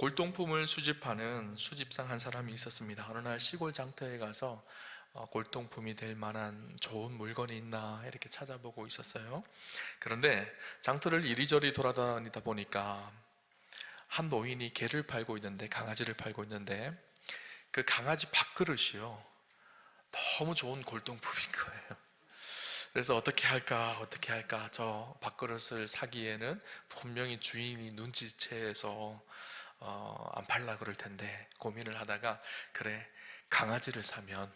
골동품을 수집하는 수집상 한 사람이 있었습니다. 어느 날 시골 장터에 가서 골동품이 될 만한 좋은 물건이 있나 이렇게 찾아보고 있었어요. 그런데 장터를 이리저리 돌아다니다 보니까 한 노인이 개를 팔고 있는데, 강아지를 팔고 있는데, 그 강아지 밥그릇이요, 너무 좋은 골동품인 거예요. 그래서 어떻게 할까 저 밥그릇을 사기에는 분명히 주인이 눈치채서 안 팔라 그럴 텐데 고민을 하다가, 그래, 강아지를 사면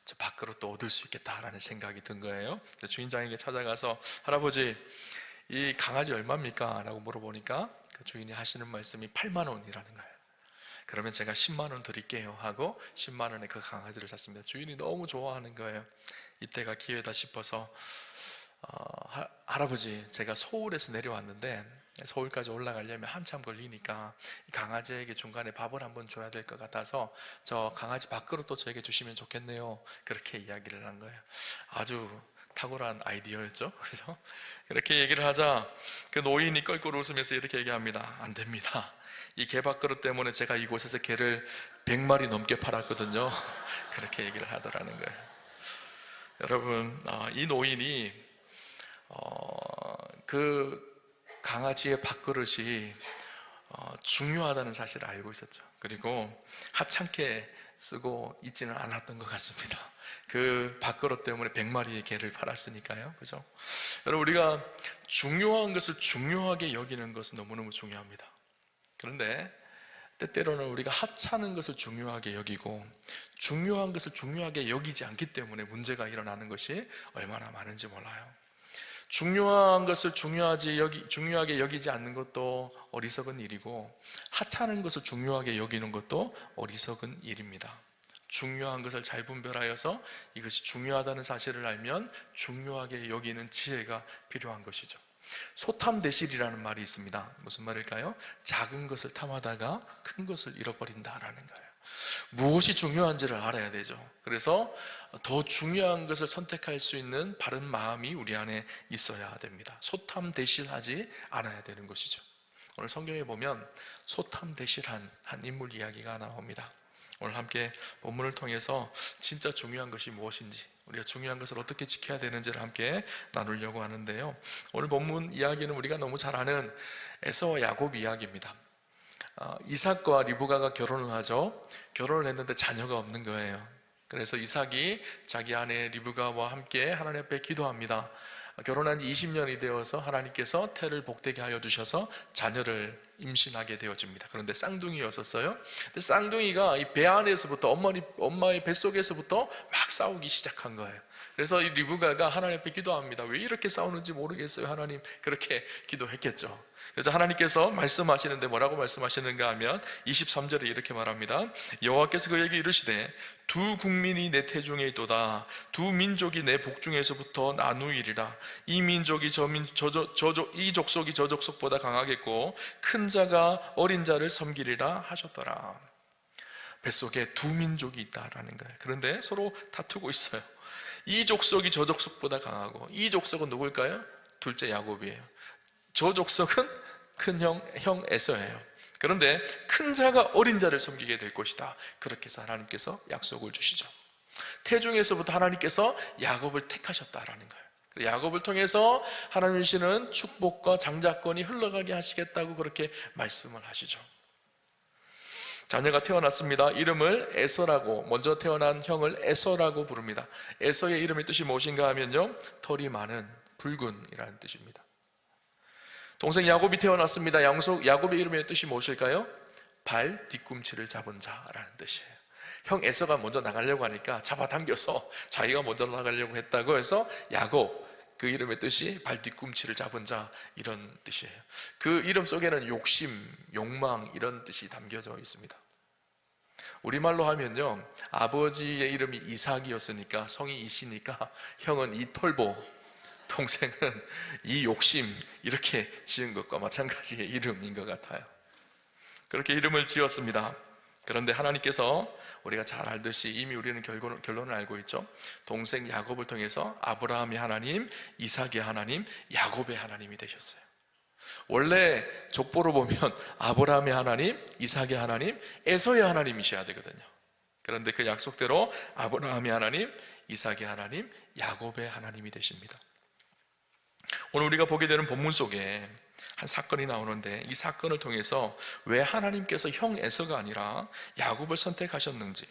저 밥그릇도 얻을 수 있겠다라는 생각이 든 거예요. 주인장에게 찾아가서, 할아버지, 이 강아지 얼마입니까? 라고 물어보니까 그 주인이 하시는 말씀이 8만 원이라는 거예요. 그러면 제가 10만 원 드릴게요 하고 10만 원에 그 강아지를 샀습니다. 주인이 너무 좋아하는 거예요. 이때가 기회다 싶어서 할아버지, 제가 서울에서 내려왔는데 서울까지 올라가려면 한참 걸리니까 강아지에게 중간에 밥을 한번 줘야 될 것 같아서 저 강아지 밥그릇도 저에게 주시면 좋겠네요. 그렇게 이야기를 한 거예요. 아주 탁월한 아이디어였죠. 그래서 이렇게 얘기를 하자 그 노인이 껄껄 웃으면서 이렇게 얘기합니다. 안 됩니다. 이 개밥그릇 때문에 제가 이곳에서 개를 100마리 넘게 팔았거든요. 그렇게 얘기를 하더라는 거예요. 여러분, 이 노인이 그 강아지의 밥그릇이 중요하다는 사실을 알고 있었죠. 그리고 하찮게 쓰고 있지는 않았던 것 같습니다. 그 밥그릇 때문에 100마리의 개를 팔았으니까요. 그죠? 여러분, 우리가 중요한 것을 중요하게 여기는 것은 너무너무 중요합니다. 그런데 때때로는 우리가 하찮은 것을 중요하게 여기고 중요한 것을 중요하게 여기지 않기 때문에 문제가 일어나는 것이 얼마나 많은지 몰라요. 중요한 것을 중요하게 여기지 않는 것도 어리석은 일이고, 하찮은 것을 중요하게 여기는 것도 어리석은 일입니다. 중요한 것을 잘 분별하여서 이것이 중요하다는 사실을 알면 중요하게 여기는 지혜가 필요한 것이죠. 소탐대실이라는 말이 있습니다. 무슨 말일까요? 작은 것을 탐하다가 큰 것을 잃어버린다라는 거예요. 무엇이 중요한지를 알아야 되죠. 그래서 더 중요한 것을 선택할 수 있는 바른 마음이 우리 안에 있어야 됩니다. 소탐대실하지 않아야 되는 것이죠. 오늘 성경에 보면 소탐대실한 한 인물 이야기가 나옵니다. 오늘 함께 본문을 통해서 진짜 중요한 것이 무엇인지, 우리가 중요한 것을 어떻게 지켜야 되는지를 함께 나누려고 하는데요. 오늘 본문 이야기는 우리가 너무 잘 아는 에서와 야곱 이야기입니다. 이삭과 리브가가 결혼을 하죠. 결혼을 했는데 자녀가 없는 거예요. 그래서 이삭이 자기 아내 리브가와 함께 하나님 앞에 기도합니다. 결혼한 지 20년이 되어서 하나님께서 태를 복되게 하여 주셔서 자녀를 임신하게 되어집니다. 그런데 쌍둥이였었어요. 근데 쌍둥이가 이 배 안에서부터 엄마의 뱃속에서부터 막 싸우기 시작한 거예요. 그래서 이 리브가가 하나님 앞에 기도합니다. 왜 이렇게 싸우는지 모르겠어요, 하나님. 그렇게 기도했겠죠. 그래서 하나님께서 말씀하시는데 뭐라고 말씀하시는가 하면 23절에 이렇게 말합니다. 여호와께서 그에게 이르시되 두 국민이 내 태중에 있도다. 두 민족이 내 복중에서부터 나누이리라. 이 민족이 이 족속이 저 족속보다 강하겠고 큰 자가 어린 자를 섬기리라 하셨더라. 뱃속에 두 민족이 있다라는 거예요. 그런데 서로 다투고 있어요. 이 족속이 저 족속보다 강하고, 이 족속은 누굴까요? 둘째 야곱이에요. 저 족속은 큰 형 에서예요. 그런데 큰 자가 어린 자를 섬기게 될 것이다. 그렇게 해서 하나님께서 약속을 주시죠. 태중에서부터 하나님께서 야곱을 택하셨다라는 거예요. 야곱을 통해서 하나님께서는 축복과 장자권이 흘러가게 하시겠다고 그렇게 말씀을 하시죠. 자녀가 태어났습니다. 이름을 에서라고, 먼저 태어난 형을 에서라고 부릅니다. 에서의 이름의 뜻이 무엇인가 하면요, 털이 많은, 붉은이라는 뜻입니다. 동생 야곱이 태어났습니다. 야곱의 이름의 뜻이 무엇일까요? 발 뒤꿈치를 잡은 자라는 뜻이에요. 형 에서가 먼저 나가려고 하니까 잡아당겨서 자기가 먼저 나가려고 했다고 해서 야곱, 그 이름의 뜻이 발 뒤꿈치를 잡은 자, 이런 뜻이에요. 그 이름 속에는 욕심, 욕망, 이런 뜻이 담겨져 있습니다. 우리말로 하면요, 아버지의 이름이 이삭이었으니까, 성이 이시니까 형은 이털보, 동생은 이 욕심, 이렇게 지은 것과 마찬가지의 이름인 것 같아요. 그렇게 이름을 지었습니다. 그런데 하나님께서 우리가 잘 알듯이 이미 우리는 결론을 알고 있죠. 동생 야곱을 통해서 아브라함의 하나님, 이삭의 하나님, 야곱의 하나님이 되셨어요. 원래 족보로 보면 아브라함의 하나님, 이삭의 하나님, 에서의 하나님이셔야 되거든요. 그런데 그 약속대로 아브라함의 하나님, 이삭의 하나님, 야곱의 하나님이 되십니다. 오늘 우리가 보게 되는 본문 속에 한 사건이 나오는데, 이 사건을 통해서 왜 하나님께서 형 에서가 아니라 야곱을 선택하셨는지,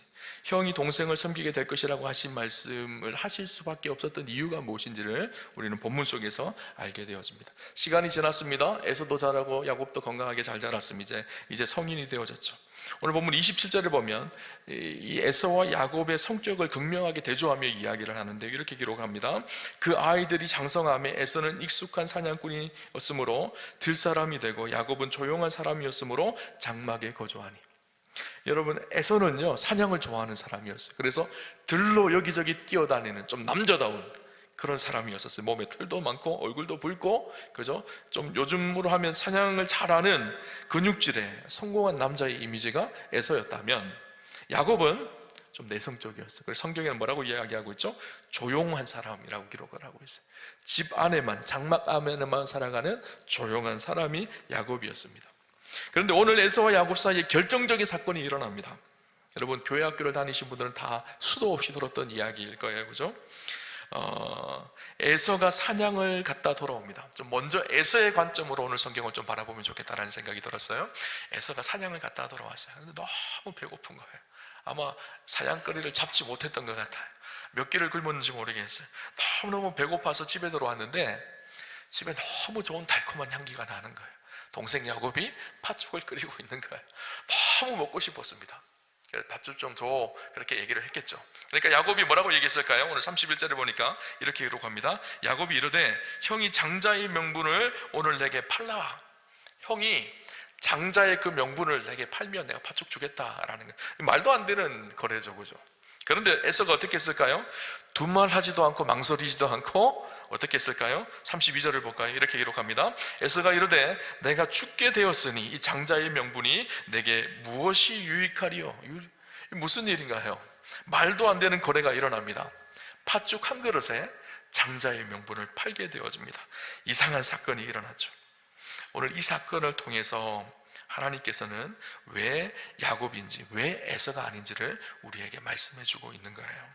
형이 동생을 섬기게 될 것이라고 하신 말씀을 하실 수밖에 없었던 이유가 무엇인지를 우리는 본문 속에서 알게 되었습니다. 시간이 지났습니다. 에서도 자라고 야곱도 건강하게 잘 자랐습니다. 이제 성인이 되어졌죠. 오늘 본문 27절을 보면 이 에서와 야곱의 성격을 극명하게 대조하며 이야기를 하는데, 이렇게 기록합니다. 그 아이들이 장성함에 에서는 익숙한 사냥꾼이었으므로 들사람이 되고, 야곱은 조용한 사람이었으므로 장막에 거주하니. 여러분, 에서는요 사냥을 좋아하는 사람이었어요. 그래서 들로 여기저기 뛰어다니는 좀 남자다운 그런 사람이었었어요. 몸에 털도 많고 얼굴도 붉고, 그죠? 좀 요즘으로 하면 사냥을 잘하는 근육질의 성공한 남자의 이미지가 에서였다면, 야곱은 좀 내성적이었어요. 그래서 성경에는 뭐라고 이야기하고 있죠? 조용한 사람이라고 기록을 하고 있어요. 집 안에만, 장막 안에만 살아가는 조용한 사람이 야곱이었습니다. 그런데 오늘 에서와 야곱 사이에 결정적인 사건이 일어납니다. 여러분, 교회 학교를 다니신 분들은 다 수도 없이 들었던 이야기일 거예요, 그죠? 에서가 사냥을 갔다 돌아옵니다. 좀 먼저 에서의 관점으로 오늘 성경을 좀 바라보면 좋겠다라는 생각이 들었어요. 에서가 사냥을 갔다 돌아왔어요. 근데 너무 배고픈 거예요. 아마 사냥거리를 잡지 못했던 것 같아요. 몇 끼를 굶었는지 모르겠어요. 너무너무 배고파서 집에 들어왔는데, 집에 너무 좋은 달콤한 향기가 나는 거예요. 동생 야곱이 팥죽을 끓이고 있는 거예요. 너무 먹고 싶었습니다. 그래서 팥죽 좀 줘, 그렇게 얘기를 했겠죠. 그러니까 야곱이 뭐라고 얘기했을까요? 오늘 31절에 보니까 이렇게 기록합니다. 야곱이 이르되 형이 장자의 명분을 오늘 내게 팔라. 형이 장자의 그 명분을 내게 팔면 내가 팥죽 주겠다라는 거예요. 말도 안 되는 거래죠, 그죠? 그런데 에서가 어떻게 했을까요? 두말하지도 않고 망설이지도 않고 어떻게 했을까요? 32절을 볼까요? 이렇게 기록합니다. 에서가 이르되 내가 죽게 되었으니 이 장자의 명분이 내게 무엇이 유익하리요? 무슨 일인가요? 말도 안 되는 거래가 일어납니다. 팥죽 한 그릇에 장자의 명분을 팔게 되어집니다. 이상한 사건이 일어났죠. 오늘 이 사건을 통해서 하나님께서는 왜 야곱인지, 왜 에서가 아닌지를 우리에게 말씀해 주고 있는 거예요.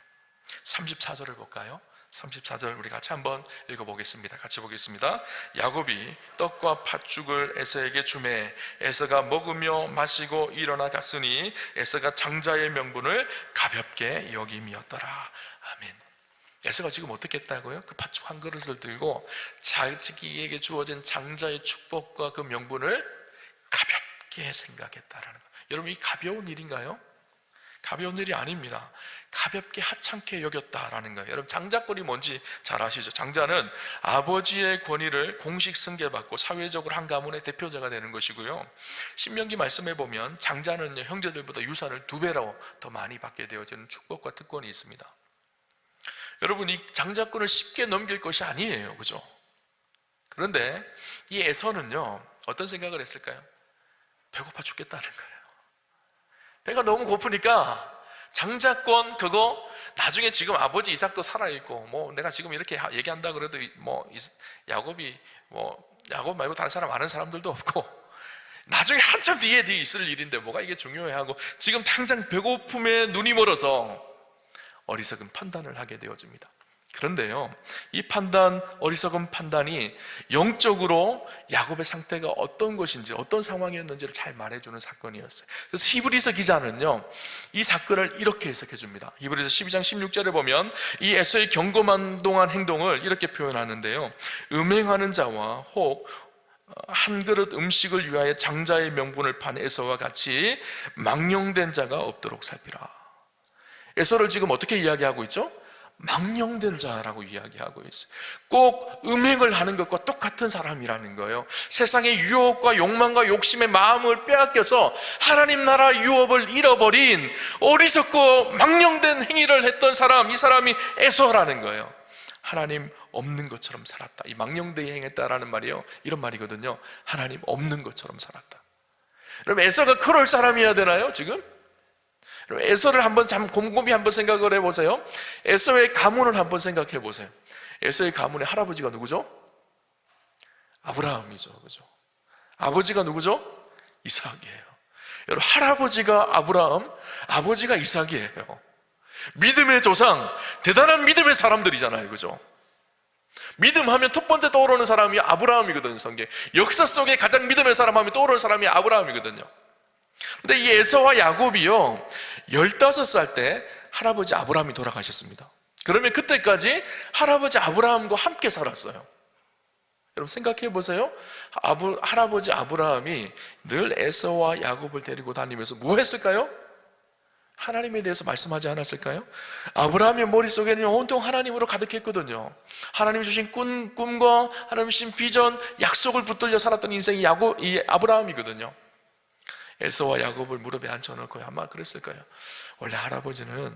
34절을 볼까요? 34절 우리 같이 한번 읽어보겠습니다. 같이 보겠습니다. 야곱이 떡과 팥죽을 에서에게 주매 에서가 먹으며 마시고 일어나 갔으니 에서가 장자의 명분을 가볍게 여김이었더라. 아멘. 에서가 지금 어떻게 했다고요? 그 팥죽 한 그릇을 들고 자기에게 주어진 장자의 축복과 그 명분을 가볍게 생각했다라는 거예요. 여러분, 이 가벼운 일인가요? 가벼운 일이 아닙니다. 가볍게 하찮게 여겼다라는 거예요. 여러분, 장자권이 뭔지 잘 아시죠? 장자는 아버지의 권위를 공식 승계받고 사회적으로 한 가문의 대표자가 되는 것이고요. 신명기 말씀에 보면 장자는 형제들보다 유산을 2배로 더 많이 받게 되어지는 축복과 특권이 있습니다. 여러분, 이 장자권을 쉽게 넘길 것이 아니에요, 그죠? 그런데 이 에서는요 어떤 생각을 했을까요? 배고파 죽겠다는 거예요. 배가 너무 고프니까 장자권 그거 나중에, 지금 아버지 이삭도 살아있고 뭐 내가 지금 이렇게 얘기한다 그래도 뭐 야곱이 뭐 야곱 말고 다른 사람 아는 사람들도 없고 나중에 한참 뒤에 있을 일인데 뭐가 이게 중요해 하고 지금 당장 배고픔에 눈이 멀어서 어리석은 판단을 하게 되어집니다. 그런데요, 이 어리석은 판단이 영적으로 야곱의 상태가 어떤 것인지, 어떤 상황이었는지를 잘 말해주는 사건이었어요. 그래서 히브리서 기자는요 이 사건을 이렇게 해석해 줍니다. 히브리서 12장 16절에 보면 이 에서의 경고만동한 행동을 이렇게 표현하는데요, 음행하는 자와 혹 한 그릇 음식을 위하여 장자의 명분을 판 에서와 같이 망령된 자가 없도록 살피라. 에서를 지금 어떻게 이야기하고 있죠? 망령된 자라고 이야기하고 있어요. 꼭 음행을 하는 것과 똑같은 사람이라는 거예요. 세상의 유혹과 욕망과 욕심의 마음을 빼앗겨서 하나님 나라 유업을 잃어버린 어리석고 망령된 행위를 했던 사람, 이 사람이 에서라는 거예요. 하나님 없는 것처럼 살았다. 이 망령되게 행했다라는 말이요, 이런 말이거든요. 하나님 없는 것처럼 살았다. 그럼 에서가 그럴 사람이어야 되나요, 지금? 에서를 한번 곰곰이 한번 생각을 해보세요. 에서의 가문을 한번 생각해 보세요. 에서의 가문의 할아버지가 누구죠? 아브라함이죠. 그죠? 아버지가 누구죠? 이삭이에요. 여러분, 할아버지가 아브라함, 아버지가 이삭이에요. 믿음의 조상, 대단한 믿음의 사람들이잖아요. 그죠? 믿음하면 첫 번째 떠오르는 사람이 아브라함이거든요. 성경 역사 속에 가장 믿음의 사람 하면 떠오르는 사람이 아브라함이거든요. 근데 이 에서와 야곱이요, 15살 때 할아버지 아브라함이 돌아가셨습니다. 그러면 그때까지 할아버지 아브라함과 함께 살았어요. 여러분 생각해 보세요. 할아버지 아브라함이 늘 에서와 야곱을 데리고 다니면서 뭐 했을까요? 하나님에 대해서 말씀하지 않았을까요? 아브라함의 머릿속에는 온통 하나님으로 가득했거든요. 하나님 주신 꿈과 하나님 주신 비전, 약속을 붙들려 살았던 인생이 아브라함이거든요. 에서와 야곱을 무릎에 앉혀놓고 아마 그랬을까요? 원래 할아버지는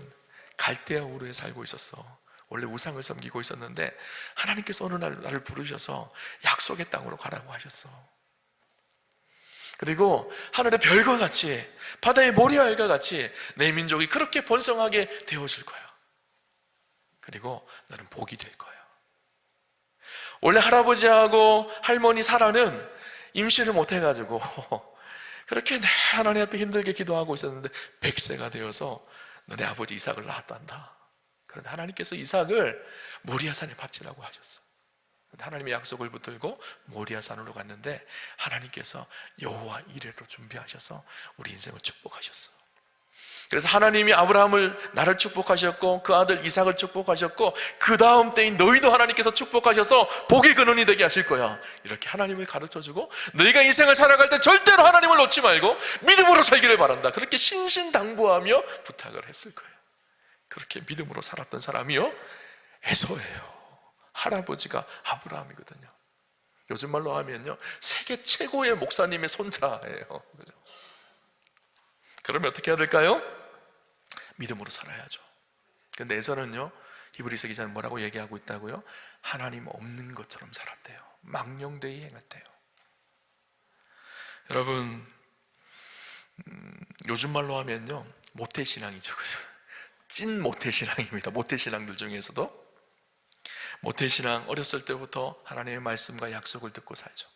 갈대아 우르에 살고 있었어. 원래 우상을 섬기고 있었는데 하나님께서 어느 날 나를 부르셔서 약속의 땅으로 가라고 하셨어. 그리고 하늘의 별과 같이, 바다의 모래알과 같이 내 민족이 그렇게 번성하게 되어질 거야. 그리고 너는 복이 될 거야. 원래 할아버지하고 할머니 사라는 임신을 못 해가지고 그렇게 늘 하나님 앞에 힘들게 기도하고 있었는데 100세가 되어서 너네 아버지 이삭을 낳았단다. 그런데 하나님께서 이삭을 모리아산에 바치라고 하셨어. 하나님의 약속을 붙들고 모리아산으로 갔는데 하나님께서 여호와 이레로 준비하셔서 우리 인생을 축복하셨어. 그래서 하나님이 아브라함을 나를 축복하셨고 그 아들 이삭을 축복하셨고 그 다음 때인 너희도 하나님께서 축복하셔서 복의 근원이 되게 하실 거야. 이렇게 하나님을 가르쳐주고 너희가 인생을 살아갈 때 절대로 하나님을 놓지 말고 믿음으로 살기를 바란다. 그렇게 신신당부하며 부탁을 했을 거예요. 그렇게 믿음으로 살았던 사람이요 에서예요. 할아버지가 아브라함이거든요. 요즘 말로 하면요 세계 최고의 목사님의 손자예요. 그죠? 그러면 어떻게 해야 될까요? 믿음으로 살아야죠. 그런데 에서는요, 히브리서 기자는 뭐라고 얘기하고 있다고요? 하나님 없는 것처럼 살았대요. 망령되이 행했대요. 여러분, 요즘 말로 하면요 모태신앙이죠. 그죠? 찐 모태신앙입니다. 모태신앙들 중에서도 모태신앙, 어렸을 때부터 하나님의 말씀과 약속을 듣고 살죠.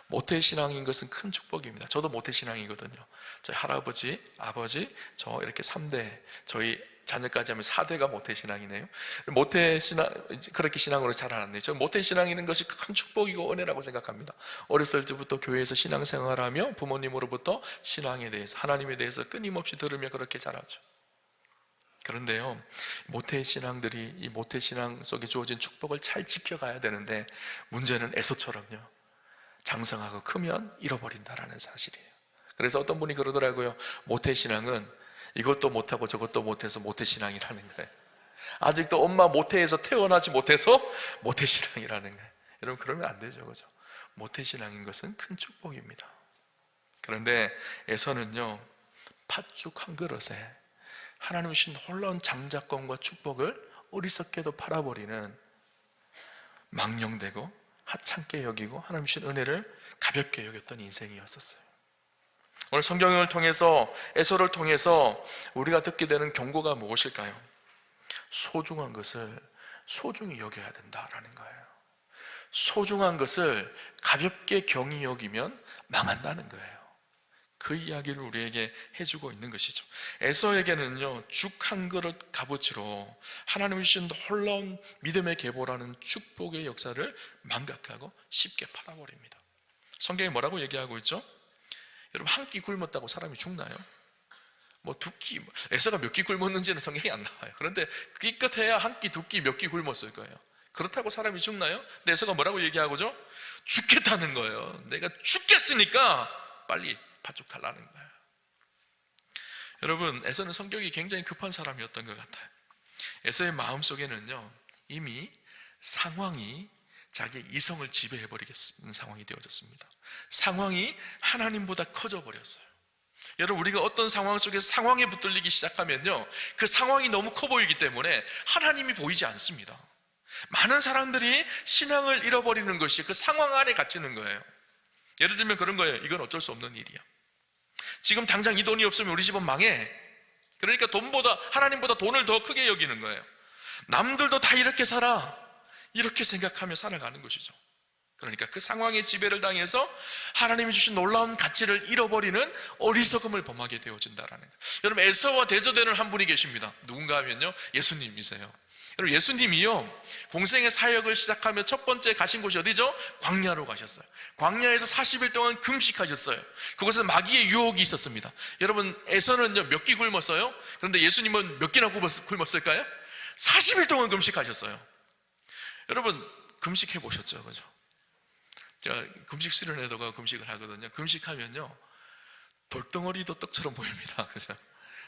모태신앙인 것은 큰 축복입니다. 저도 모태신앙이거든요. 저희 할아버지, 아버지, 저 이렇게 3대, 저희 자녀까지 하면 4대가 모태신앙이네요. 모태신앙, 그렇게 신앙으로 자라났네요. 저 모태신앙이는 것이 큰 축복이고 은혜라고 생각합니다. 어렸을 때부터 교회에서 신앙생활하며 부모님으로부터 신앙에 대해서, 하나님에 대해서 끊임없이 들으며 그렇게 자라죠. 그런데요, 모태신앙들이 이 모태신앙 속에 주어진 축복을 잘 지켜가야 되는데 문제는 에서처럼요 장성하고 크면 잃어버린다라는 사실이에요. 그래서 어떤 분이 그러더라고요. 모태신앙은 이것도 못하고 저것도 못해서 모태신앙이라는 거예요. 아직도 엄마 모태에서 태어나지 못해서 모태신앙이라는 거예요. 여러분 그러면 안 되죠. 그죠? 모태신앙인 것은 큰 축복입니다. 그런데 에서는요 팥죽 한 그릇에 하나님 주신 놀라운 장자권과 축복을 어리석게도 팔아버리는 망령되고 하찮게 여기고 하나님 주신 은혜를 가볍게 여겼던 인생이었었어요. 오늘 성경을 통해서 에서를 통해서 우리가 듣게 되는 경고가 무엇일까요? 소중한 것을 소중히 여겨야 된다라는 거예요. 소중한 것을 가볍게 경히 여기면 망한다는 거예요. 그 이야기를 우리에게 해주고 있는 것이죠. 에서에게는요 죽 한 그릇 값어치로 하나님이 주신 놀라운 믿음의 계보라는 축복의 역사를 망각하고 쉽게 팔아버립니다. 성경이 뭐라고 얘기하고 있죠? 여러분 한 끼 굶었다고 사람이 죽나요? 뭐 두 끼, 에서가 몇 끼 굶었는지는 성경이 안 나와요. 그런데 기껏해야 한 끼, 두 끼, 몇 끼 굶었을 거예요. 그렇다고 사람이 죽나요? 근데 에서가 뭐라고 얘기하고죠? 죽겠다는 거예요. 내가 죽겠으니까 빨리 팥죽 달라는 거예요. 여러분 에서는 성격이 굉장히 급한 사람이었던 것 같아요. 에서의 마음속에는요 이미 상황이 자기의 이성을 지배해버리겠는 상황이 되어졌습니다. 상황이 하나님보다 커져버렸어요. 여러분 우리가 어떤 상황 속에서 상황에 붙들리기 시작하면요 그 상황이 너무 커 보이기 때문에 하나님이 보이지 않습니다. 많은 사람들이 신앙을 잃어버리는 것이 그 상황 안에 갇히는 거예요. 예를 들면 그런 거예요. 이건 어쩔 수 없는 일이야. 지금 당장 이 돈이 없으면 우리 집은 망해. 그러니까 하나님보다 돈을 더 크게 여기는 거예요. 남들도 다 이렇게 살아, 이렇게 생각하며 살아가는 것이죠. 그러니까 그 상황의 지배를 당해서 하나님이 주신 놀라운 가치를 잃어버리는 어리석음을 범하게 되어진다라는 거예요. 여러분, 에서와 대조되는 한 분이 계십니다. 누군가 하면요, 예수님이세요. 여러분, 예수님이요, 공생의 사역을 시작하며 첫 번째 가신 곳이 어디죠? 광야로 가셨어요. 광야에서 40일 동안 금식하셨어요. 그곳에서 마귀의 유혹이 있었습니다. 여러분, 에서는요 몇 끼 굶었어요? 그런데 예수님은 몇 끼나 굶었을까요? 40일 동안 금식하셨어요. 여러분, 금식해 보셨죠? 그죠? 제가 금식 수련회도가 금식을 하거든요. 금식하면요 돌덩어리도 떡처럼 보입니다. 그죠?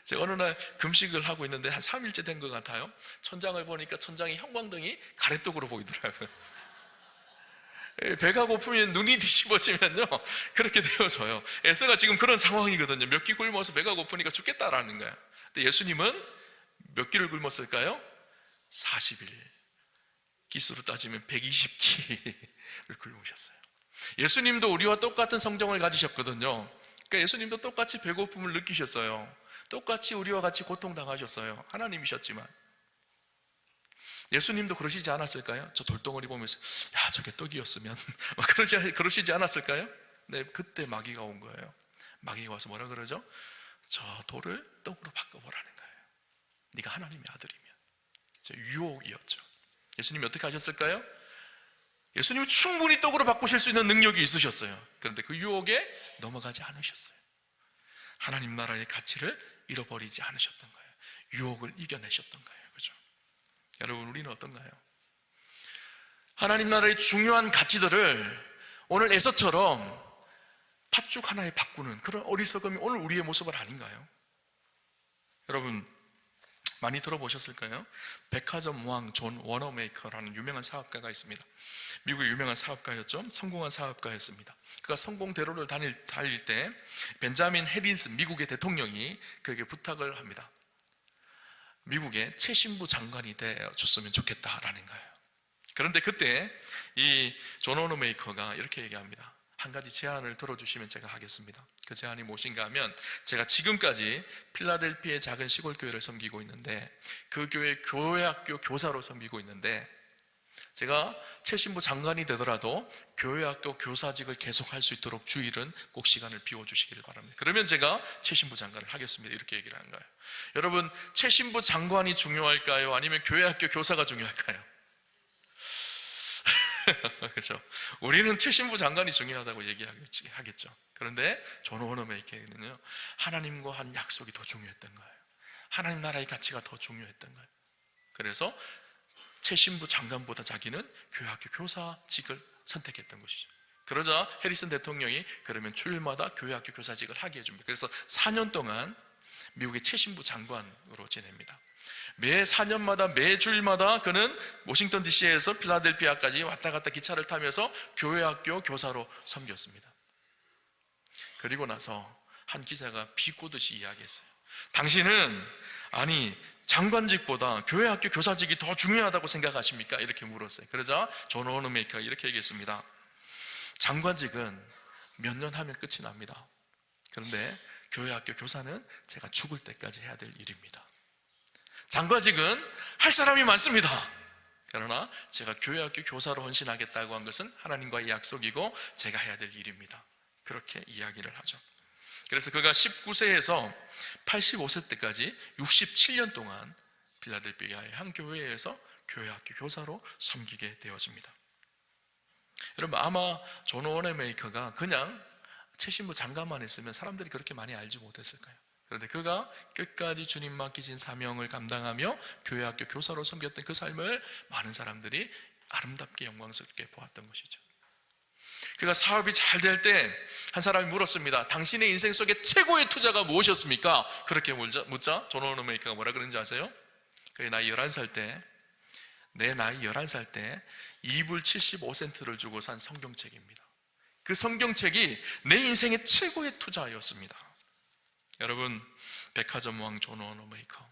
제가 어느 날 금식을 하고 있는데 한 3일째 된 것 같아요. 천장을 보니까 천장의 형광등이 가래떡으로 보이더라고요. 배가 고프면 눈이 뒤집어지면요 그렇게 되어져요. 에서가 지금 그런 상황이거든요. 몇 끼 굶어서 배가 고프니까 죽겠다라는 거예요. 근데 예수님은 몇 끼를 굶었을까요? 40일. 기수로 따지면 120끼를 굶으셨어요. 예수님도 우리와 똑같은 성정을 가지셨거든요. 그러니까 예수님도 똑같이 배고픔을 느끼셨어요. 똑같이 우리와 같이 고통당하셨어요. 하나님이셨지만. 예수님도 그러시지 않았을까요? 저 돌덩어리 보면서 야, 저게 떡이었으면 그러시지 않았을까요? 네, 그때 마귀가 온 거예요. 마귀가 와서 뭐라 그러죠? 저 돌을 떡으로 바꿔보라는 거예요. 네가 하나님의 아들이면. 유혹이었죠. 예수님이 어떻게 하셨을까요? 예수님은 충분히 떡으로 바꾸실 수 있는 능력이 있으셨어요. 그런데 그 유혹에 넘어가지 않으셨어요. 하나님 나라의 가치를 잃어버리지 않으셨던 거예요. 유혹을 이겨내셨던 거예요. 그죠? 여러분, 우리는 어떤가요? 하나님 나라의 중요한 가치들을 오늘 에서처럼 팥죽 하나에 바꾸는 그런 어리석음이 오늘 우리의 모습은 아닌가요? 여러분, 많이 들어보셨을까요? 백화점 왕 존 워너메이커라는 유명한 사업가가 있습니다. 미국의 유명한 사업가였죠. 성공한 사업가였습니다. 그가 성공대로를 달릴 때 벤자민 해린스 미국의 대통령이 그에게 부탁을 합니다. 미국의 최신부 장관이 되어줬으면 좋겠다라는 거예요. 그런데 그때 이 존 워너메이커가 이렇게 얘기합니다. 한 가지 제안을 들어주시면 제가 하겠습니다. 그 제안이 무엇인가 하면, 제가 지금까지 필라델피아의 작은 시골 교회를 섬기고 있는데 그 교회 교회학교 교사로 섬기고 있는데, 제가 최신부 장관이 되더라도 교회학교 교사직을 계속할 수 있도록 주일은 꼭 시간을 비워주시기를 바랍니다. 그러면 제가 최신부 장관을 하겠습니다. 이렇게 얘기를 하는 거예요. 여러분, 최신부 장관이 중요할까요? 아니면 교회학교 교사가 중요할까요? 그렇죠. 우리는 최신부 장관이 중요하다고 얘기하겠죠. 그런데 존 워너메이커는요, 하나님과 한 약속이 더 중요했던 거예요. 하나님 나라의 가치가 더 중요했던 거예요. 그래서 최신부 장관보다 자기는 교회학교 교사직을 선택했던 것이죠. 그러자 해리슨 대통령이 그러면 주일마다 교회학교 교사직을 하게 해줍니다. 그래서 4년 동안 미국의 최신부 장관으로 지냅니다. 매 4년마다 매 주일마다 그는 워싱턴 DC에서 필라델피아까지 왔다 갔다 기차를 타면서 교회학교 교사로 섬겼습니다. 그리고 나서 한 기자가 비꼬듯이 이야기했어요. 당신은 장관직보다 교회학교 교사직이 더 중요하다고 생각하십니까? 이렇게 물었어요. 그러자 존 워너메이커가 이렇게 얘기했습니다. 장관직은 몇 년 하면 끝이 납니다. 그런데 교회학교 교사는 제가 죽을 때까지 해야 될 일입니다. 장관직은 할 사람이 많습니다. 그러나 제가 교회학교 교사로 헌신하겠다고 한 것은 하나님과의 약속이고 제가 해야 될 일입니다. 그렇게 이야기를 하죠. 그래서 그가 19세에서 85세 때까지 67년 동안 필라델피아의 한 교회에서 교회학교 교사로 섬기게 되어집니다. 여러분, 아마 존 워너메이커가 그냥 최신부 장관만 했으면 사람들이 그렇게 많이 알지 못했을 거예요. 그런데 그가 끝까지 주님 맡기신 사명을 감당하며 교회학교 교사로 섬겼던 그 삶을 많은 사람들이 아름답게 영광스럽게 보았던 것이죠. 그가 사업이 잘 될 때 한 사람이 물었습니다. 당신의 인생 속에 최고의 투자가 무엇이었습니까? 그렇게 묻자 존 워너메이커가 뭐라 그런지 아세요? 그의 나이 11살 때, 내 나이 11살 때 2불 75센트를 주고 산 성경책입니다. 그 성경책이 내 인생의 최고의 투자였습니다. 여러분, 백화점 왕 존 워너메이커,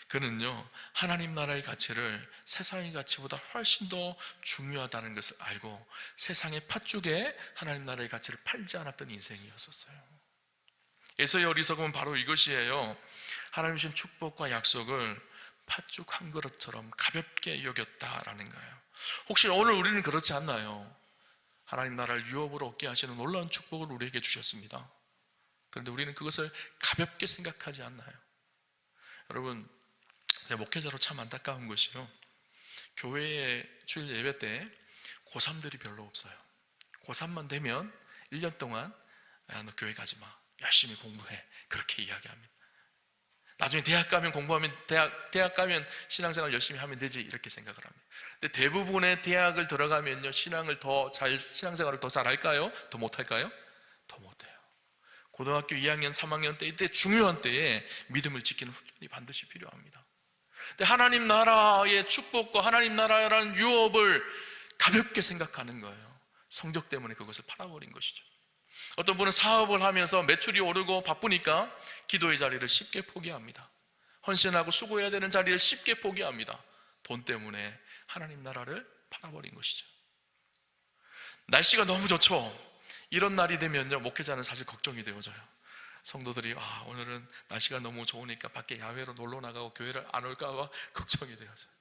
그는요 하나님 나라의 가치를 세상의 가치보다 훨씬 더 중요하다는 것을 알고 세상의 팥죽에 하나님 나라의 가치를 팔지 않았던 인생이었었어요. 에서의 어리석음은 바로 이것이에요. 하나님 주신 축복과 약속을 팥죽 한 그릇처럼 가볍게 여겼다라는 거예요. 혹시 오늘 우리는 그렇지 않나요? 하나님 나라를 유업으로 얻게 하시는 놀라운 축복을 우리에게 주셨습니다. 그런데 우리는 그것을 가볍게 생각하지 않나요? 여러분, 목회자로 참 안타까운 것이요, 교회의 주일 예배 때 고3들이 별로 없어요. 고3만 되면 1년 동안 너 교회 가지 마, 열심히 공부해, 그렇게 이야기합니다. 나중에 대학 가면 공부하면 대학 가면 신앙생활 열심히 하면 되지, 이렇게 생각을 합니다. 근데 대부분의 대학을 들어가면요, 신앙생활을 더 잘할까요? 더 못할까요? 더 못해요. 고등학교 2학년, 3학년 때, 이때 중요한 때에 믿음을 지키는 훈련이 반드시 필요합니다. 근데 하나님 나라의 축복과 하나님 나라라는 유업을 가볍게 생각하는 거예요. 성적 때문에 그것을 팔아버린 것이죠. 어떤 분은 사업을 하면서 매출이 오르고 바쁘니까 기도의 자리를 쉽게 포기합니다. 헌신하고 수고해야 되는 자리를 쉽게 포기합니다. 돈 때문에 하나님 나라를 팔아버린 것이죠. 날씨가 너무 좋죠. 이런 날이 되면요, 목회자는 사실 걱정이 되어져요. 성도들이 오늘은 날씨가 너무 좋으니까 밖에 야외로 놀러 나가고 교회를 안 올까 봐 걱정이 되어져요.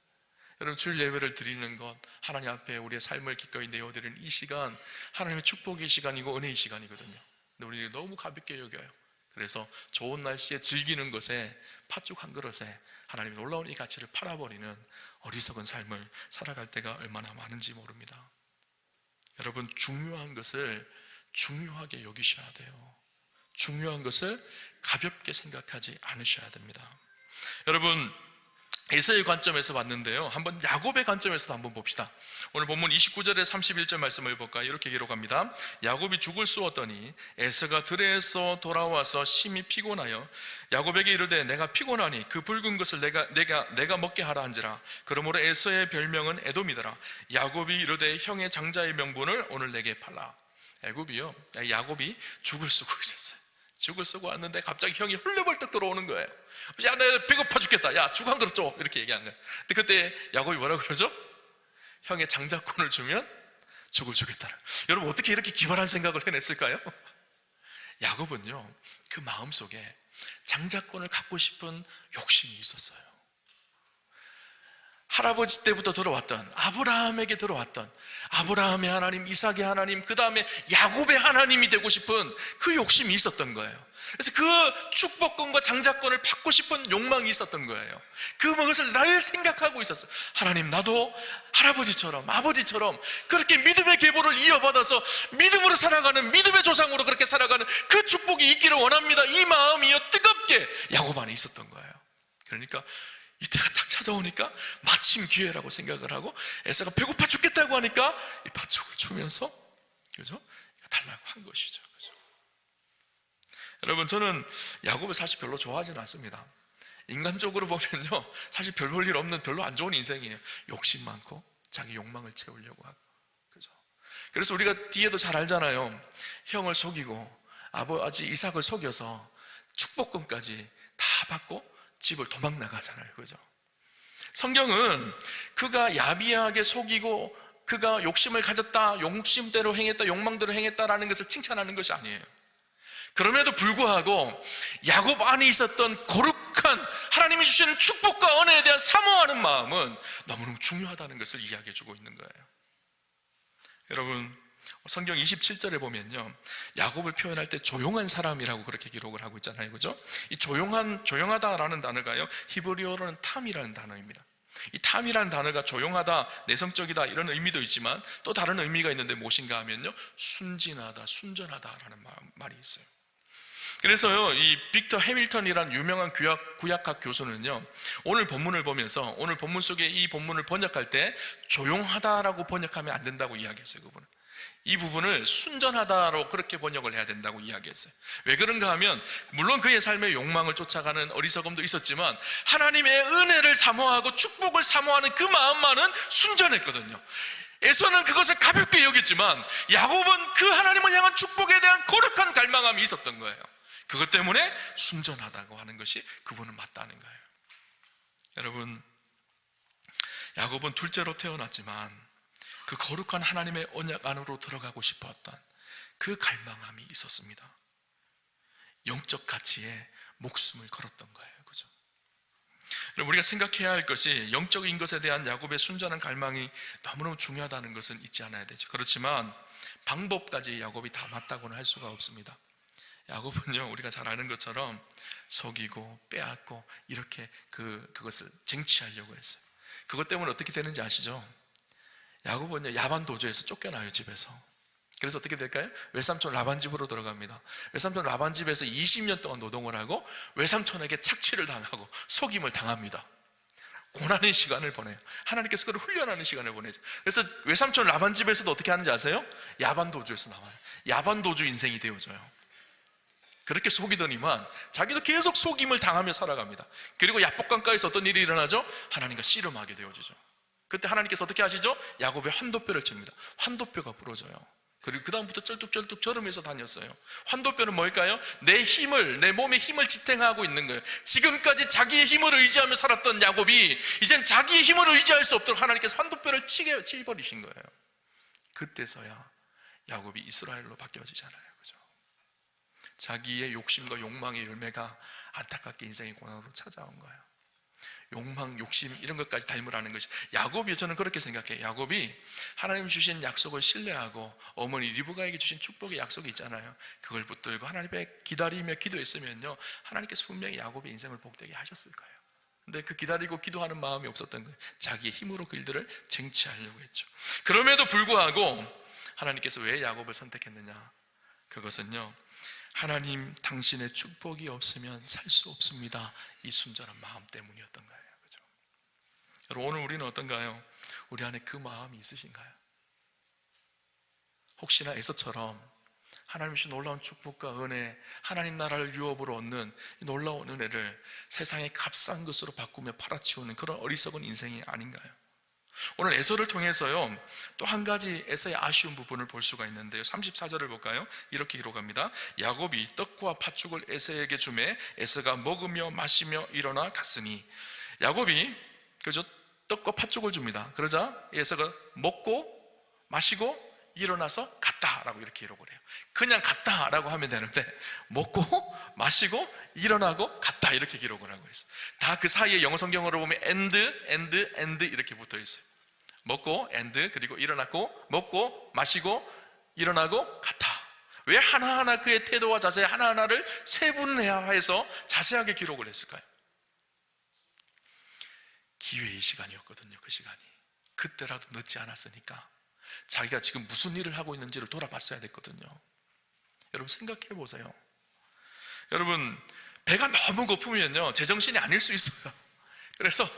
여러분, 주일 예배를 드리는 것, 하나님 앞에 우리의 삶을 기꺼이 내어드리는 이 시간, 하나님의 축복의 시간이고 은혜의 시간이거든요. 근데 우리가 너무 가볍게 여겨요. 그래서 좋은 날씨에 즐기는 것에, 팥죽 한 그릇에 하나님의 놀라운 이 가치를 팔아버리는 어리석은 삶을 살아갈 때가 얼마나 많은지 모릅니다. 여러분, 중요한 것을 중요하게 여기셔야 돼요. 중요한 것을 가볍게 생각하지 않으셔야 됩니다. 여러분, 에서의 관점에서 봤는데요, 한번 야곱의 관점에서도 한번 봅시다. 오늘 본문 29절에 31절 말씀을 볼까요? 이렇게 기록합니다. 야곱이 죽을 쏘았더니 에서가 들에서 돌아와서 심히 피곤하여 야곱에게 이르되 내가 피곤하니 그 붉은 것을 내가 먹게 하라 한지라. 그러므로 에서의 별명은 에돔이더라. 야곱이 이르되 형의 장자의 명분을 오늘 내게 팔라. 야곱이 죽을 쓰고 있었어요. 죽을 쓰고 왔는데 갑자기 형이 헐레벌떡 들어오는 거예요. 야, 내가 배고파 죽겠다. 야, 죽 한 그릇 줘. 이렇게 얘기한 거예요. 근데 그때 야곱이 뭐라고 그러죠? 형의 장자권을 주면 죽을 주겠다. 여러분, 어떻게 이렇게 기발한 생각을 해냈을까요? 야곱은요, 그 마음속에 장자권을 갖고 싶은 욕심이 있었어요. 할아버지 때부터 들어왔던, 아브라함에게 들어왔던 아브라함의 하나님, 이삭의 하나님, 그 다음에 야곱의 하나님이 되고 싶은 그 욕심이 있었던 거예요. 그래서 그 축복권과 장자권을 받고 싶은 욕망이 있었던 거예요. 그것을 늘 생각하고 있었어요. 하나님, 나도 할아버지처럼, 아버지처럼 그렇게 믿음의 계보를 이어받아서 믿음으로 살아가는, 믿음의 조상으로 그렇게 살아가는 그 축복이 있기를 원합니다. 이 마음이요, 뜨겁게 야곱 안에 있었던 거예요. 그러니까 이때가 딱 찾아오니까 마침 기회라고 생각을 하고, 에서가 배고파 죽겠다고 하니까 이 팥죽을 주면서, 그죠? 달라고 한 것이죠. 그죠? 여러분, 저는 야곱을 사실 별로 좋아하지는 않습니다. 인간적으로 보면요, 사실 별 볼 일 없는 별로 안 좋은 인생이에요. 욕심 많고 자기 욕망을 채우려고 하고, 그죠? 그래서 우리가 뒤에도 잘 알잖아요. 형을 속이고 아버지 이삭을 속여서 축복권까지 다 받고 집을 도망 나가잖아요. 그죠? 성경은 그가 야비하게 속이고 그가 욕심을 가졌다, 욕심대로 행했다, 욕망대로 행했다라는 것을 칭찬하는 것이 아니에요. 그럼에도 불구하고 야곱 안에 있었던 거룩한 하나님이 주시는 축복과 은혜에 대한 사모하는 마음은 너무너무 중요하다는 것을 이야기해 주고 있는 거예요. 여러분, 성경 27절에 보면요, 야곱을 표현할 때 조용한 사람이라고 그렇게 기록을 하고 있잖아요. 그죠? 이 조용하다라는 단어가요, 히브리어로는 탐이라는 단어입니다. 이 탐이라는 단어가 조용하다, 내성적이다 이런 의미도 있지만 또 다른 의미가 있는데 무엇인가 하면요, 순진하다, 순전하다라는 말이 있어요. 그래서요, 이 빅터 해밀턴이라는 유명한 구약학 교수는요, 오늘 본문을 보면서 오늘 본문 속에 이 본문을 번역할 때 조용하다라고 번역하면 안 된다고 이야기했어요. 그분은 이 부분을 순전하다로 그렇게 번역을 해야 된다고 이야기했어요. 왜 그런가 하면 물론 그의 삶의 욕망을 쫓아가는 어리석음도 있었지만 하나님의 은혜를 사모하고 축복을 사모하는 그 마음만은 순전했거든요. 에서는 그것을 가볍게 여겼지만 야곱은 그 하나님을 향한 축복에 대한 거룩한 갈망함이 있었던 거예요. 그것 때문에 순전하다고 하는 것이 그분은 맞다는 거예요. 여러분, 야곱은 둘째로 태어났지만 그 거룩한 하나님의 언약 안으로 들어가고 싶었던 그 갈망함이 있었습니다. 영적 가치에 목숨을 걸었던 거예요. 그죠? 우리가 생각해야 할 것이 영적인 것에 대한 야곱의 순전한 갈망이 너무너무 중요하다는 것은 잊지 않아야 되죠. 그렇지만 방법까지 야곱이 다 맞다고는 할 수가 없습니다. 야곱은요, 우리가 잘 아는 것처럼 속이고 빼앗고 이렇게 그것을 쟁취하려고 했어요. 그것 때문에 어떻게 되는지 아시죠? 야곱은요, 야반 도주에서 쫓겨나요, 집에서. 그래서 어떻게 될까요? 외삼촌 라반 집으로 들어갑니다. 외삼촌 라반 집에서 20년 동안 노동을 하고 외삼촌에게 착취를 당하고 속임을 당합니다. 고난의 시간을 보내요. 하나님께서 그를 훈련하는 시간을 보내죠. 그래서 외삼촌 라반 집에서도 어떻게 하는지 아세요? 야반 도주에서 나와요. 야반 도주 인생이 되어져요. 그렇게 속이더니만 자기도 계속 속임을 당하며 살아갑니다. 그리고 야복강가에서 어떤 일이 일어나죠? 하나님과 씨름하게 되어지죠. 그때 하나님께서 어떻게 하시죠? 야곱의 환도뼈를 칩니다. 환도뼈가 부러져요. 그리고 그 다음부터 쩔뚝쩔뚝 저으면서 다녔어요. 환도뼈는 뭘까요? 내 몸의 힘을 지탱하고 있는 거예요. 지금까지 자기의 힘을 의지하며 살았던 야곱이 이젠 자기의 힘을 의지할 수 없도록 하나님께서 환도뼈를 치버리신 거예요. 그때서야 야곱이 이스라엘로 바뀌어지잖아요. 그죠? 자기의 욕심과 욕망의 열매가 안타깝게 인생의 고난으로 찾아온 거예요. 욕망, 욕심 이런 것까지 닮으라는 것이, 야곱이, 저는 그렇게 생각해요. 야곱이 하나님 주신 약속을 신뢰하고 어머니 리브가에게 주신 축복의 약속이 있잖아요. 그걸 붙들고 하나님 앞에 기다리며 기도했으면요, 하나님께서 분명히 야곱의 인생을 복되게 하셨을 거예요. 근데 그 기다리고 기도하는 마음이 없었던 거예요. 자기의 힘으로 그 일들을 쟁취하려고 했죠. 그럼에도 불구하고 하나님께서 왜 야곱을 선택했느냐? 그것은요, 하나님 당신의 축복이 없으면 살 수 없습니다, 이 순전한 마음 때문이었던 거예요. 그죠? 여러분, 오늘 우리는 어떤가요? 우리 안에 그 마음이 있으신가요? 혹시나 에서처럼 하나님 주신 놀라운 축복과 은혜, 하나님 나라를 유업으로 얻는 놀라운 은혜를 세상의 값싼 것으로 바꾸며 팔아치우는 그런 어리석은 인생이 아닌가요? 오늘 에서를 통해서요, 또 한 가지 에서의 아쉬운 부분을 볼 수가 있는데요, 34절을 볼까요? 이렇게 기록합니다. 야곱이 떡과 팥죽을 에서에게 주매 에서가 먹으며 마시며 일어나 갔으니. 야곱이 그죠, 떡과 팥죽을 줍니다. 그러자 에서가 먹고 마시고 일어나서 갔다라고 이렇게 기록을 해요. 그냥 갔다라고 하면 되는데 먹고 마시고 일어나고 갔다 이렇게 기록을 하고 있어요. 다 그 사이에 영어 성경으로 보면 and 이렇게 붙어 있어요. 먹고 and, 그리고 일어났고 먹고 마시고 일어나고 갔다. 왜 하나하나 그의 태도와 자세 하나하나를 세분화해서 자세하게 기록을 했을까요? 기회의 시간이었거든요. 그 시간이 그때라도 늦지 않았으니까 자기가 지금 무슨 일을 하고 있는지를 돌아봤어야 됐거든요. 여러분 생각해 보세요. 여러분, 배가 너무 고프면요, 제정신이 아닐 수 있어요. 그래서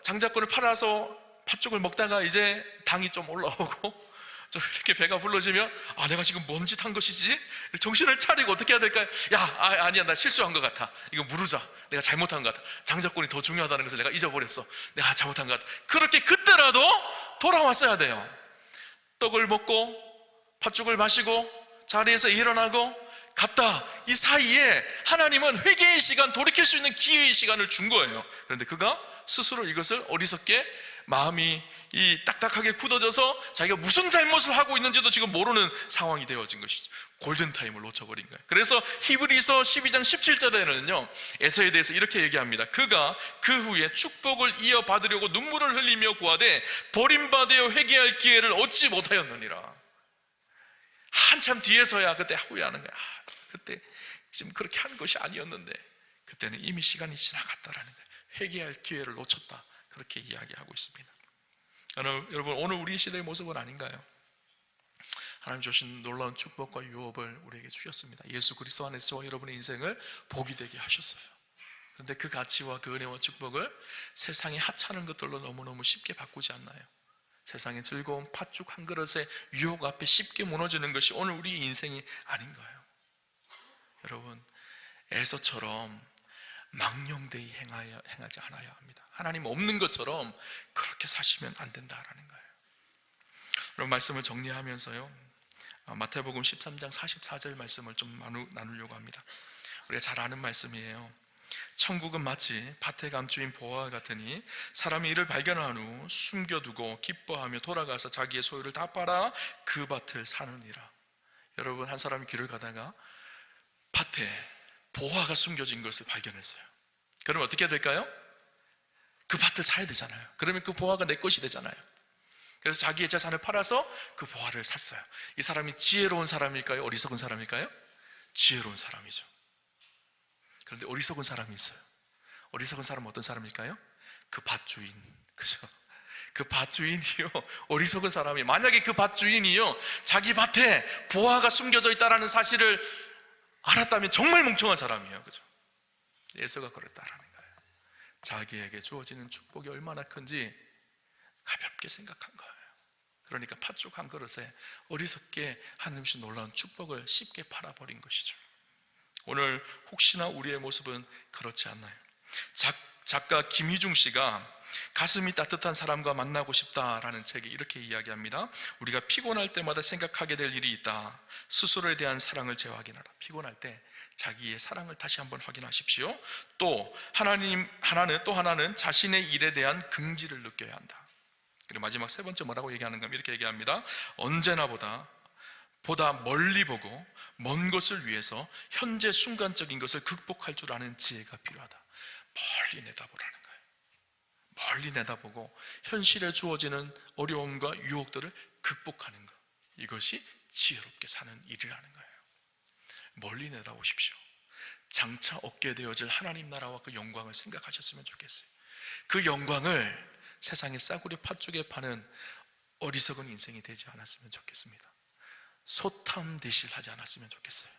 장자권을 팔아서 팥죽을 먹다가 이제 당이 좀 올라오고 좀 이렇게 배가 불러지면, 내가 지금 뭔 짓 한 것이지? 정신을 차리고 어떻게 해야 될까요? 아니야, 나 실수한 것 같아. 이거 무르자. 내가 잘못한 것 같아. 장자권이 더 중요하다는 것을 내가 잊어버렸어. 내가 잘못한 것 같아. 그렇게 그때라도 돌아왔어야 돼요. 떡을 먹고 팥죽을 마시고 자리에서 일어나고 갔다. 이 사이에 하나님은 회개의 시간, 돌이킬 수 있는 기회의 시간을 준 거예요. 그런데 그가 스스로 이것을 어리석게 마음이 딱딱하게 굳어져서 자기가 무슨 잘못을 하고 있는지도 지금 모르는 상황이 되어진 것이죠. 골든타임을 놓쳐버린 거예요. 그래서 히브리서 12장 17절에는요 에서에 대해서 이렇게 얘기합니다. 그가 그 후에 축복을 이어받으려고 눈물을 흘리며 구하되 버림받아 회개할 기회를 얻지 못하였느니라. 한참 뒤에서야 그때 후회하는 거야. 그때 지금 그렇게 한 것이 아니었는데 그때는 이미 시간이 지나갔다라는 거예요. 회개할 기회를 놓쳤다, 그렇게 이야기하고 있습니다. 여러분, 오늘 우리 시대의 모습은 아닌가요? 하나님 주신 놀라운 축복과 유업을 우리에게 주셨습니다. 예수 그리스도 안에서 저와 여러분의 인생을 복이 되게 하셨어요. 그런데 그 가치와 그 은혜와 축복을 세상의 하찮은 것들로 너무너무 쉽게 바꾸지 않나요? 세상의 즐거운 팥죽 한 그릇의 유혹 앞에 쉽게 무너지는 것이 오늘 우리 인생이 아닌가요? 여러분, 에서처럼 망령되이 행하지 않아야 합니다. 하나님 없는 것처럼 그렇게 사시면 안 된다라는 거예요. 여러분, 말씀을 정리하면서요, 마태복음 13장 44절 말씀을 좀 나누려고 합니다. 우리가 잘 아는 말씀이에요. 천국은 마치 밭에 감추인 보화와 같으니 사람이 이를 발견한 후 숨겨두고 기뻐하며 돌아가서 자기의 소유를 다 팔아 그 밭을 사느니라. 여러분, 한 사람이 길을 가다가 밭에 보화가 숨겨진 것을 발견했어요. 그럼 어떻게 될까요? 그 밭을 사야 되잖아요. 그러면 그 보화가 내 것이 되잖아요. 그래서 자기의 재산을 팔아서 그 보화를 샀어요. 이 사람이 지혜로운 사람일까요? 어리석은 사람일까요? 지혜로운 사람이죠. 그런데 어리석은 사람이 있어요. 어리석은 사람은 어떤 사람일까요? 그 밭주인. 그죠? 그 밭주인이요, 어리석은 사람이, 만약에 그 밭주인이요 자기 밭에 보화가 숨겨져 있다는 사실을 알았다면 정말 멍청한 사람이에요. 그죠? 예서가 그랬다라는 거예요. 자기에게 주어지는 축복이 얼마나 큰지 가볍게 생각한 거예요. 그러니까 팥죽 한 그릇에 어리석게 하나님의 놀라운 축복을 쉽게 팔아버린 것이죠. 오늘 혹시나 우리의 모습은 그렇지 않나요? 작가 김희중 씨가 가슴이 따뜻한 사람과 만나고 싶다라는 책에 이렇게 이야기합니다. 우리가 피곤할 때마다 생각하게 될 일이 있다. 스스로에 대한 사랑을 재확인하라. 피곤할 때 자기의 사랑을 다시 한번 확인하십시오. 또 하나는 자신의 일에 대한 긍지를 느껴야 한다. 그리고 마지막 세 번째 뭐라고 얘기하는가 하면 이렇게 얘기합니다. 언제나 보다 멀리 보고 먼 것을 위해서 현재 순간적인 것을 극복할 줄 아는 지혜가 필요하다. 멀리 내다보라는 거예요. 멀리 내다보고 현실에 주어지는 어려움과 유혹들을 극복하는 것, 이것이 지혜롭게 사는 일이라는 거예요. 멀리 내다보십시오. 장차 얻게 되어질 하나님 나라와 그 영광을 생각하셨으면 좋겠어요. 그 영광을 세상의 싸구려 팥죽에 파는 어리석은 인생이 되지 않았으면 좋겠습니다. 소탐대실하지 않았으면 좋겠어요.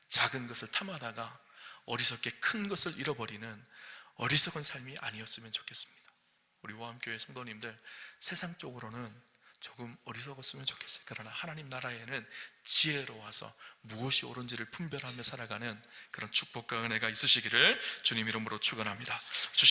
작은 것을 탐하다가 어리석게 큰 것을 잃어버리는 어리석은 삶이 아니었으면 좋겠습니다. 우리 오암교회 성도님들, 세상 쪽으로는 조금 어리석었으면 좋겠어요. 그러나 하나님 나라에는 지혜로워서 무엇이 옳은지를 분별하며 살아가는 그런 축복과 은혜가 있으시기를 주님 이름으로 축원합니다.